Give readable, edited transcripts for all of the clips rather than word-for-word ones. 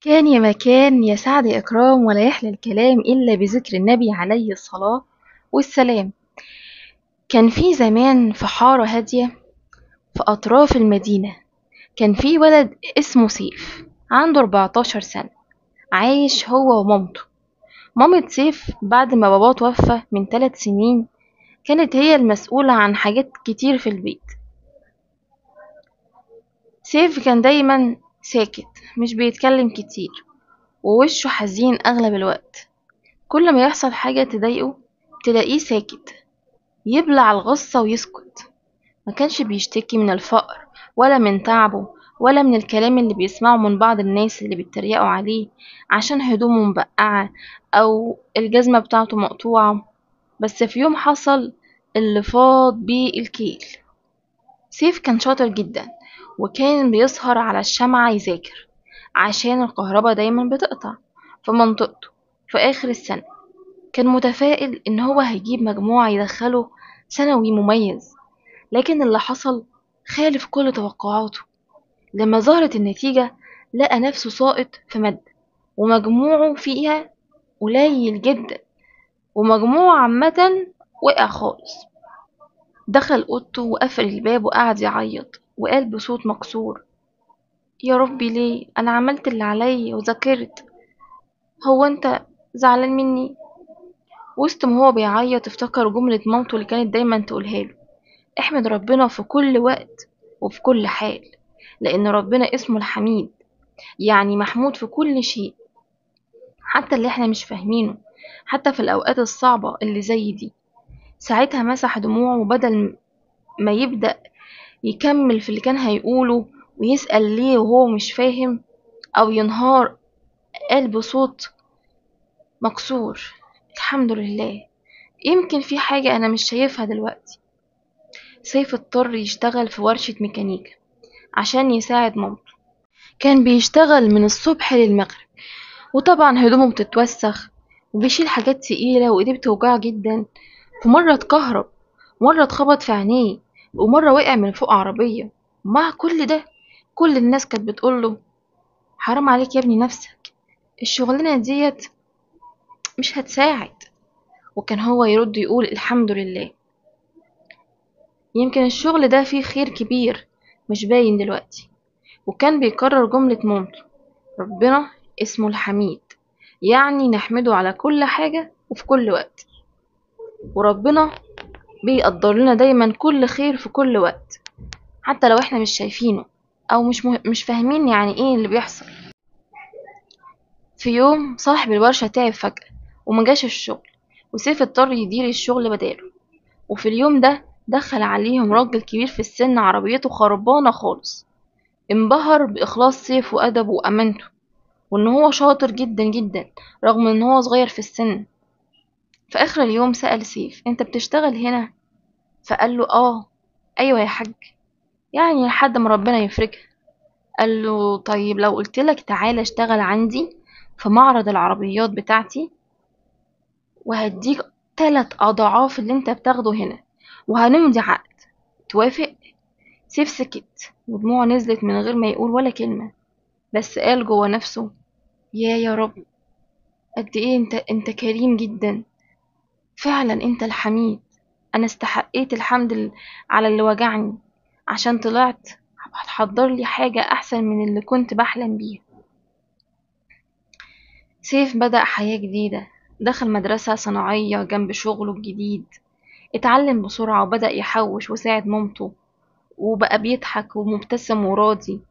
كان يا مكان يا سعد إكرام ولا يحلى الكلام إلا بذكر النبي عليه الصلاة والسلام. كان في زمان في حارة هادية في أطراف المدينة، كان في ولد اسمه سيف عنده 14 سنة، عايش هو ومامته. مامة سيف بعد ما باباه توفى من 3 سنين كانت هي المسؤولة عن حاجات كتير في البيت. سيف كان دايما ساكت، مش بيتكلم كتير، ووشه حزين أغلب الوقت. كل ما يحصل حاجة تضايقه تلاقيه ساكت، يبلع الغصة ويسكت. ما كانش بيشتكي من الفقر ولا من تعبه ولا من الكلام اللي بيسمعه من بعض الناس اللي بيتريقوا عليه عشان هدومه مبقعة أو الجزمة بتاعته مقطوعة. بس في يوم حصل اللي فاض بيه الكيل. سيف كان شاطر جدا، وكان بيسهر على الشمعة يذاكر عشان الكهرباء دايما بتقطع في منطقته في آخر السنة. كان متفائل إن هو هيجيب مجموع يدخله ثانوي مميز، لكن اللي حصل خالف كل توقعاته. لما ظهرت النتيجة لقى نفسه ساقط في مادة ومجموعه فيها قليل جدا، ومجموعه عامة وقع خالص. دخل أوضته وقفل الباب وقعد يعيط وقال بصوت مكسور: يا ربي ليه؟ أنا عملت اللي عليا وذاكرت، هو أنت زعلان مني؟ وسط ما هو بيعيط افتكر جملة مامته اللي كانت دايما تقولها له: احمد ربنا في كل وقت وفي كل حال، لأن ربنا اسمه الحميد، يعني محمود في كل شيء، حتى اللي احنا مش فاهمينه، حتى في الأوقات الصعبة اللي زي دي. ساعتها مسح دموعه، وبدل ما يبدأ يكمل في اللي كان هيقوله ويسأل ليه وهو مش فاهم أو ينهار، قال بصوت مكسور: الحمد لله، يمكن في حاجة أنا مش شايفها دلوقتي. سيف اضطر يشتغل في ورشة ميكانيكا عشان يساعد مامته. كان بيشتغل من الصبح للمغرب، وطبعا هدومه بتتوسخ وبيشيل حاجات تقيلة وإيديه بتوجعه جدا. في مرة اتكهرب، مرة اتخبط في عينيه، ومرة وقع من فوق عربية. ومع كل ده كل الناس كانت بتقوله: حرام عليك يا ابني نفسك، الشغلانة ديت مش هتساعد. وكان هو يرد يقول: الحمد لله، يمكن الشغل ده فيه خير كبير مش باين دلوقتي. وكان بيكرر جملة مامته: ربنا اسمه الحميد، يعني نحمده على كل حاجة وفي كل وقت، وربنا بيقدر لنا دايما كل خير في كل وقت، حتى لو احنا مش شايفينه او مش فاهمين يعني ايه اللي بيحصل. في يوم صاحب الورشة تعب فجأة ومجاش الشغل، وسيف اضطر يدير الشغل بداله. وفي اليوم ده دخل عليهم راجل كبير في السن عربيته خربانة خالص. انبهر بإخلاص سيف وأدبه وأمانته، وإن هو شاطر جدا جدا رغم إن هو صغير في السن. في آخر اليوم سأل سيف: أنت بتشتغل هنا؟ فقال له: آه. أيوة يا حاج، يعني لحد ما ربنا يفرجها. قال له: طيب لو قلتلك تعالى اشتغل عندي في معرض العربيات بتاعتي، وهديك 3 أضعاف اللي انت بتاخده هنا، وهنمضي عقد، توافق؟ سيف سكت ودموعه نزلت من غير ما يقول ولا كلمة، بس قال جوه نفسه: يا رب، قد ايه انت كريم جدا، فعلا انت الحميد. انا استحقيت الحمد على اللي وجعني، عشان طلعت هتحضر لي حاجة احسن من اللي كنت بحلم بيها. سيف بدأ حياة جديدة، دخل مدرسة صناعية جنب شغله الجديد، اتعلم بسرعة وبدأ يحوش وساعد مامته، وبقى بيضحك ومبتسم وراضي.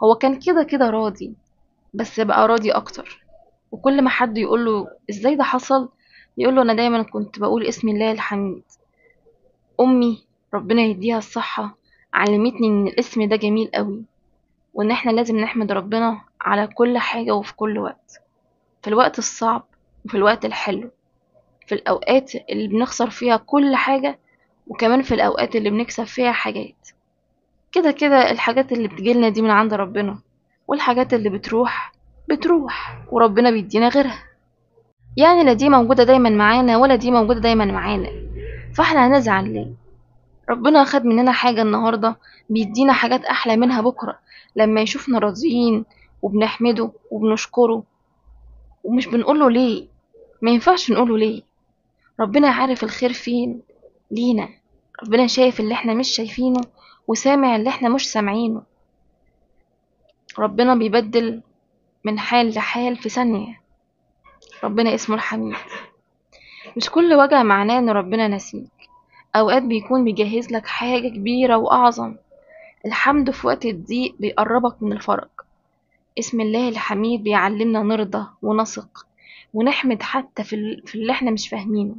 هو كان كده كده راضي، بس بقى راضي أكتر. وكل ما حد يقوله ازاي ده حصل يقوله: أنا دايما كنت بقول اسم الله الحميد. أمي ربنا يديها الصحة علمتني إن الاسم ده جميل قوي، وإن احنا لازم نحمد ربنا على كل حاجة وفي كل وقت، في الوقت الصعب وفي الوقت الحلو، في الأوقات اللي بنخسر فيها كل حاجة، وكمان في الأوقات اللي بنكسب فيها حاجات. كده كده الحاجات اللي بتجيلنا دي من عند ربنا، والحاجات اللي بتروح بتروح وربنا بيدينا غيرها. يعني لا دي موجودة دايما معانا ولا دي موجودة دايما معانا، فاحنا هنزعل ليه؟ ربنا خد مننا حاجة النهاردة، بيدينا حاجات أحلى منها بكرة لما يشوفنا راضيين وبنحمده وبنشكره، ومش بنقوله ليه. ما ينفعش نقوله ليه. ربنا عارف الخير فين لينا. ربنا شايف اللي احنا مش شايفينه، وسامع اللي احنا مش سامعينه. ربنا بيبدل من حال لحال في ثانية. ربنا اسمه الحميد. مش كل وجع معناه ان ربنا نسيك. اوقات بيكون بيجهز لك حاجة كبيرة واعظم. الحمد في وقت الضيق بيقربك من الفرج. اسم الله الحميد بيعلمنا نرضى ونثق ونحمد حتى في اللي احنا مش فاهمينه.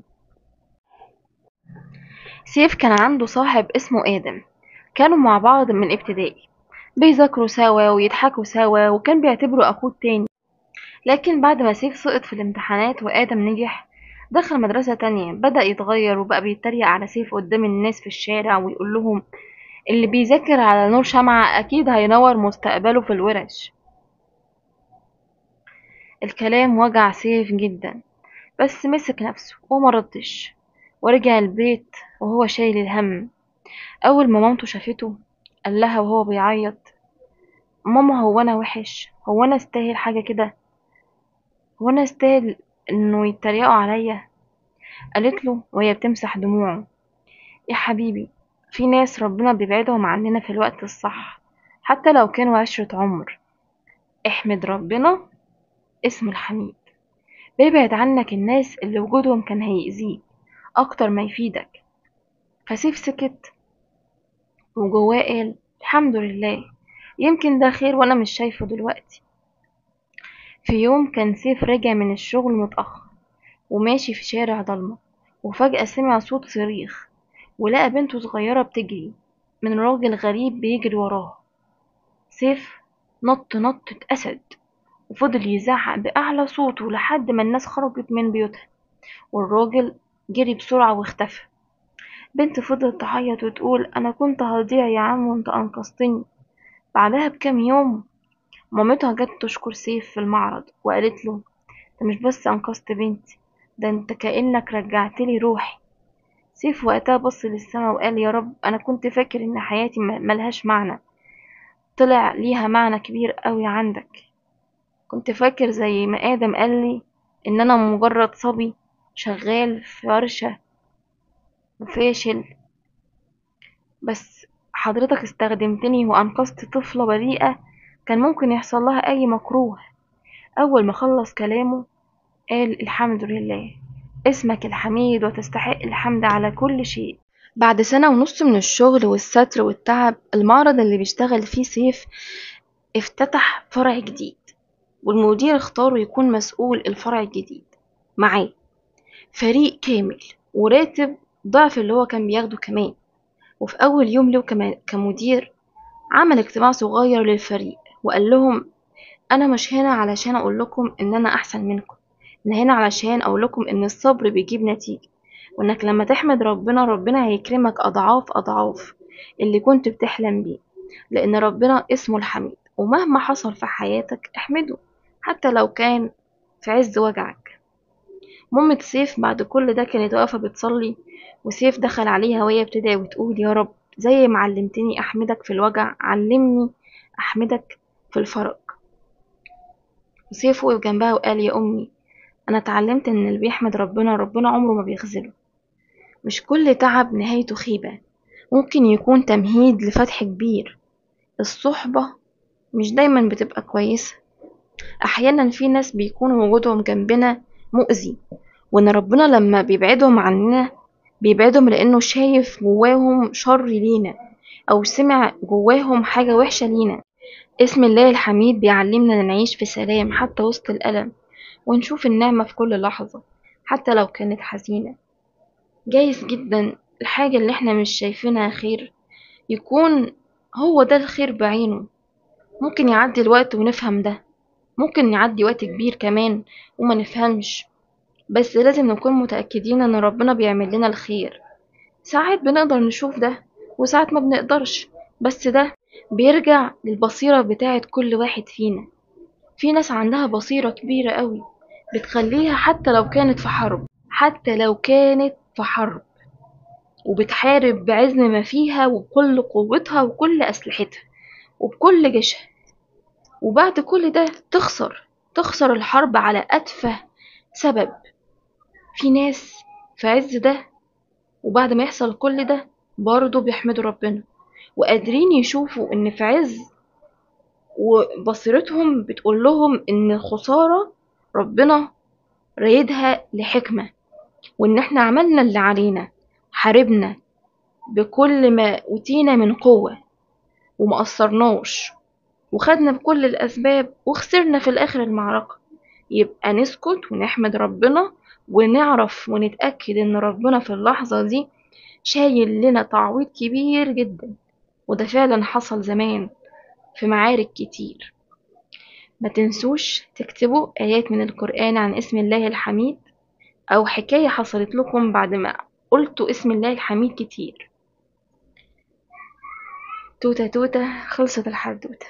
سيف كان عنده صاحب اسمه آدم. كانوا مع بعض من ابتدائي، بيذاكروا سوا ويضحكوا سوا، وكان بيعتبره أخوه التاني. لكن بعد ما سيف سقط في الامتحانات وآدم نجح، دخل مدرسة تانية، بدأ يتغير وبقى بيتريق على سيف قدام الناس في الشارع ويقول لهم اللي بيذاكر على نور شمعة أكيد هينور مستقبله في الورش. الكلام وجع سيف جدا، بس مسك نفسه ومردش، ورجع البيت وهو شايل الهم. أول ما مامته شافته قال لها وهو بيعيط: ماما، هو أنا وحش؟ هو أنا استاهل حاجة كده؟ هو أنا استاهل إنه يتريقوا عليا؟ قالت له وهي بتمسح دموعه: يا حبيبي، في ناس ربنا بيبعدهم عننا في الوقت الصح، حتى لو كانوا عشرة عمر. احمد ربنا، اسمه الحميد. بيبعد عنك الناس اللي وجودهم كان هيأذيك أكتر ما يفيدك. فسيف سكت، وجواه قال: الحمد لله، يمكن ده خير وأنا مش شايفه دلوقتي. في يوم كان سيف راجع من الشغل متأخر، وماشي في شارع ضلمة، وفجأة سمع صوت صريخ، ولقى بنته صغيرة بتجري من راجل غريب بيجري وراها. سيف نط نطة أسد، وفضل يزعق بأعلى صوته لحد ما الناس خرجت من بيوتها، والراجل جري بسرعة واختفى. بنت فضلت تعيط وتقول: أنا كنت هضيع يا عم وانت أنقذتني. بعدها بكام يوم مامتها جت تشكر سيف في المعرض، وقالت له: انت مش بس أنقذت بنتي، ده انت كأنك رجعتلي روحي. سيف وقتها بص للسما وقال: يا رب، أنا كنت فاكر إن حياتي ملهاش معنى، طلع ليها معنى كبير قوي عندك. كنت فاكر زي ما آدم قال لي إن أنا مجرد صبي شغال في ورشة وفاشل، بس حضرتك استخدمتني وأنقذت طفلة بريئة كان ممكن يحصل لها أي مكروه. أول ما خلص كلامه قال: الحمد لله، اسمك الحميد وتستحق الحمد على كل شيء. بعد سنة ونص من الشغل والستر والتعب، المعرض اللي بيشتغل فيه سيف افتتح فرع جديد، والمدير اختاره يكون مسؤول الفرع الجديد. معاه فريق كامل وراتب ضعف اللي هو كان بياخده كمان. وفي أول يوم له كمان كمدير، عمل اجتماع صغير للفريق وقال لهم: أنا مش هنا علشان أقول لكم إن أنا أحسن منكم، أنا هنا علشان أقول لكم إن الصبر بيجيب نتيجة، وإنك لما تحمد ربنا، ربنا هيكرمك أضعاف أضعاف اللي كنت بتحلم بيه، لأن ربنا اسمه الحميد، ومهما حصل في حياتك احمده حتى لو كان في عز وجعك. مامة سيف بعد كل ده كانت واقفة بتصلي، وسيف دخل عليها وهي بتدعي وتقول: يا رب، زي ما علمتني أحمدك في الوجع، علمني أحمدك في الفرج. وسيف وقف جنبها وقال: يا أمي، أنا اتعلمت إن اللي بيحمد ربنا، ربنا عمره ما بيخذله. مش كل تعب نهايته خيبة، ممكن يكون تمهيد لفتح كبير. الصحبة مش دايما بتبقى كويسة. أحيانا في ناس بيكون وجودهم جنبنا مؤذي، وإن ربنا لما بيبعدهم عننا بيبعدهم لأنه شايف جواهم شر لينا، أو سمع جواهم حاجة وحشة لينا. اسم الله الحميد بيعلمنا نعيش في سلام حتى وسط الألم، ونشوف النعمة في كل لحظة حتى لو كانت حزينة. جايز جدا الحاجة اللي احنا مش شايفينها خير يكون هو ده الخير بعينه. ممكن يعدي الوقت ونفهم ده، ممكن يعدي وقت كبير كمان وما نفهمش، بس لازم نكون متأكدين ان ربنا بيعمل لنا الخير. ساعات بنقدر نشوف ده وساعات ما بنقدرش، بس ده بيرجع للبصيرة بتاعت كل واحد فينا. في ناس عندها بصيرة كبيرة قوي بتخليها حتى لو كانت في حرب، حتى لو كانت في حرب وبتحارب بعزم ما فيها وبكل قوتها وكل أسلحتها وبكل جيشها، وبعد كل ده تخسر الحرب على أتفه سبب. في ناس في عز ده وبعد ما يحصل كل ده برضه بيحمدوا ربنا، وقادرين يشوفوا ان في عز وبصيرتهم بتقول لهم ان الخسارة ربنا رايدها لحكمة، وان احنا عملنا اللي علينا، حاربنا بكل ما أوتينا من قوة وما قصرناش، وخدنا بكل الأسباب وخسرنا في الآخر المعركة. يبقى نسكت ونحمد ربنا ونعرف ونتأكد ان ربنا في اللحظة دي شايل لنا تعويض كبير جدا، وده فعلا حصل زمان في معارك كتير. ما تنسوش تكتبوا آيات من القرآن عن اسم الله الحميد، أو حكاية حصلت لكم بعد ما قلتوا اسم الله الحميد كتير. توتة توتة، خلصت الحدوتة.